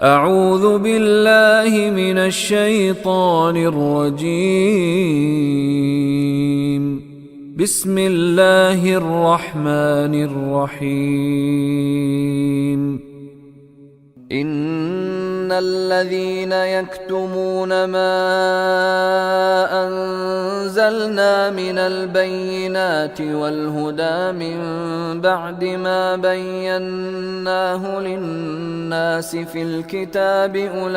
اعوذ باللہ من الشیطان الرجیم بسم اللہ الرحمن الرحیم ان الذين يكتمون ما انزلنا من البينات والهدى من بعد ما بيناه للناس في الكتاب اولئك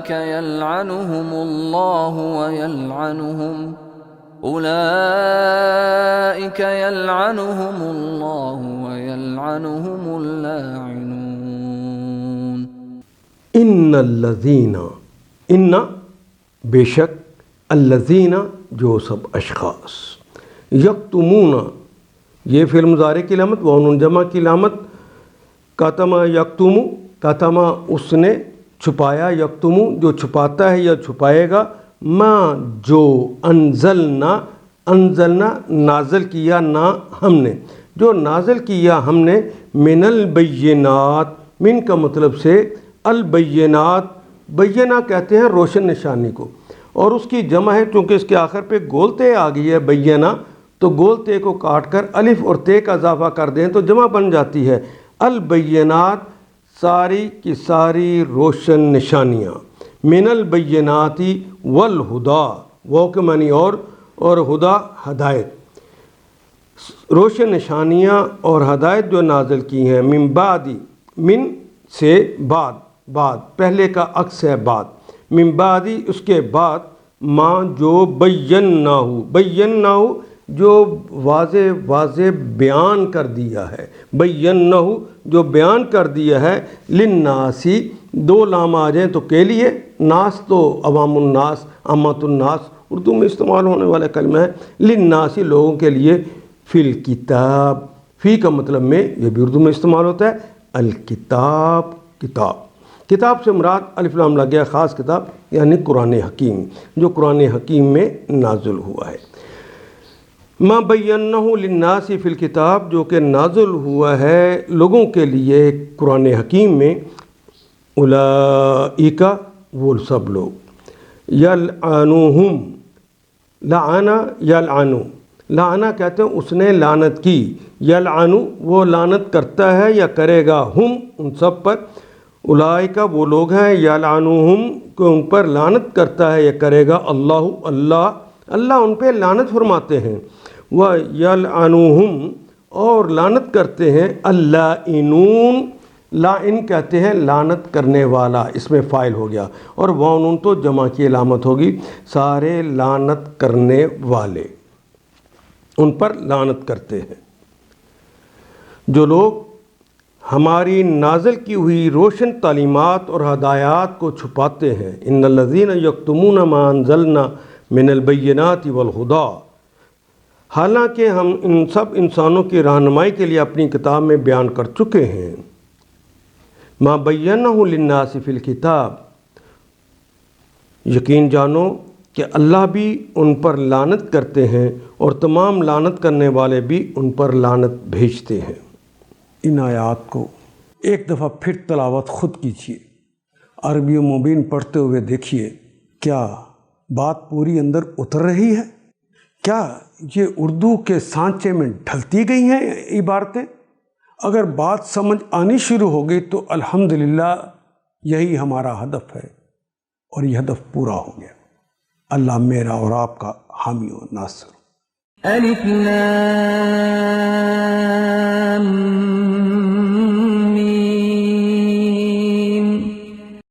يلعنهم الله ويلعنهم اللاعنون ان الذین، ان بے شک، الذین جو سب اشخاص، یکتمون یہ فعل مضارع کی علامت، واو جمع کی علامت، کتما یکتم، کتما اس نے چھپایا، یکتم جو چھپاتا ہے یا چھپائے گا، ما جو انزلنا، انزلنا نازل کیا نہ ہم نے، جو نازل کیا ہم نے، من البینات، من کا مطلب سے البینات، بینہ کہتے ہیں روشن نشانی کو، اور اس کی جمع ہے چونکہ اس کے آخر پہ گولتے آ گئی ہے بینہ، تو گولتے کو کاٹ کر الف اور تے کا اضافہ کر دیں تو جمع بن جاتی ہے البینات، ساری کی ساری روشن نشانیاں، من البیناتی والہدا، وہ کے معنی اور ہدا ہدایت، روشن نشانیاں اور ہدایت جو نازل کی ہیں، من بعدی، من سے بعد، بعد پہلے کا عکس ہے بعد، من بعدی اس کے بعد، ما جو بیناہو، بیناہو جو واضح واضح بیان کر دیا ہے، بیناہو جو بیان کر دیا ہے، للناسی دو لام آ جائیں تو کے لیے، ناس تو عوام الناس، عامۃ الناس اردو میں استعمال ہونے والا کلمہ ہے، للناسی لوگوں کے لیے، فی الکتاب، فی کا مطلب میں یہ بھی اردو میں استعمال ہوتا ہے، الکتاب کتاب، کتاب سے مراد الف لام لگ گیا خاص کتاب یعنی قرآن حکیم، جو قرآن حکیم میں نازل ہوا ہے، ما بینہ للناس فی الکتاب جو کہ نازل ہوا ہے لوگوں کے لیے قرآن حکیم میں، اولئک وہ سب لوگ، یلعنوہم، لعنا یلعنو، لعنا کہتے ہیں اس نے لعنت کی، یلعنو وہ لعنت کرتا ہے یا کرے گا، ہم ان سب پر، اولئک وہ لوگ ہیں، یلعنوہم کہ ان پر لعنت کرتا ہے یا کرے گا، اللہ اللہ، اللہ ان پہ لعنت فرماتے ہیں، وَيَلْعَنُهُمْ اور لعنت کرتے ہیں، اللَّائِنُونَ، لائن کہتے ہیں لعنت کرنے والا، اس میں فاعل ہو گیا، اور وَنُون تو جمع کی علامت ہوگی، سارے لعنت کرنے والے ان پر لعنت کرتے ہیں، جو لوگ ہماری نازل کی ہوئی روشن تعلیمات اور ہدایات کو چھپاتے ہیں، ان الذین یکتمون ما انزلنا من البینات والہدی، حالانکہ ہم ان سب انسانوں کی رہنمائی کے لیے اپنی کتاب میں بیان کر چکے ہیں، ما بینہ للناس فی الکتاب، یقین جانو کہ اللہ بھی ان پر لعنت کرتے ہیں اور تمام لعنت کرنے والے بھی ان پر لعنت بھیجتے ہیں۔ ان آیات کو ایک دفعہ پھر تلاوت خود کیجیے، عربی و مبین پڑھتے ہوئے دیکھیے کیا بات پوری اندر اتر رہی ہے، کیا یہ اردو کے سانچے میں ڈھلتی گئی ہیں عبارتیں؟ اگر بات سمجھ آنی شروع ہو گئی تو الحمدللہ یہی ہمارا ہدف ہے اور یہ ہدف پورا ہو گیا۔ اللہ میرا اور آپ کا حامی و ناصر۔ الف لام